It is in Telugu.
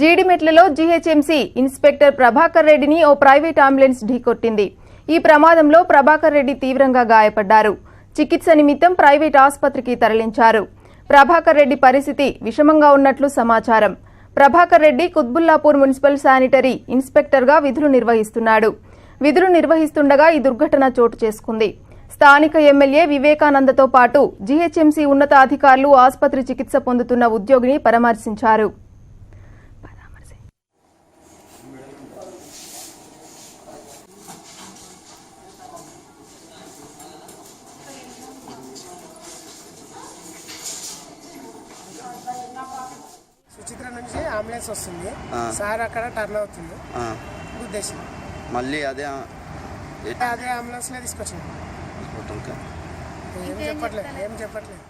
జీడిమెట్లలో జీహెచ్ఎంసీ ఇన్స్పెక్టర్ ప్రభాకర్ రెడ్డిని ఓ ప్రైవేట్ అంబులెన్స్ ఢీకొట్టింది. ఈ ప్రమాదంలో ప్రభాకర్ రెడ్డి తీవ్రంగా గాయపడ్డారు. చికిత్స నిమిత్తం ప్రైవేట్ ఆసుపత్రికి తరలించారు. ప్రభాకర్ రెడ్డి పరిస్థితి విషమంగా ఉన్నట్లు సమాచారం. ప్రభాకర్ రెడ్డి కుత్బుల్లాపూర్ మున్సిపల్ శానిటరీ ఇన్స్పెక్టర్గా విధులు నిర్వహిస్తున్నాడు. విధులు నిర్వహిస్తుండగా ఈ దుర్ఘటన చోటు చేసుకుంది. స్థానిక ఎమ్మెల్యే వివేకానందతో పాటు జీహెచ్ఎంసీ ఉన్నతాధికారులు ఆసుపత్రి చికిత్స పొందుతున్న ఉద్యోగిని పరామర్శించారు. సుచిత్ర నుంచి అంబులెన్స్ వస్తుంది సార్, అక్కడ టర్న్ అవుతుంది ఉద్దేశం. మళ్ళీ అదే అంబులెన్స్ లో తీసుకొచ్చింది. ఏం చెప్పట్లేదు.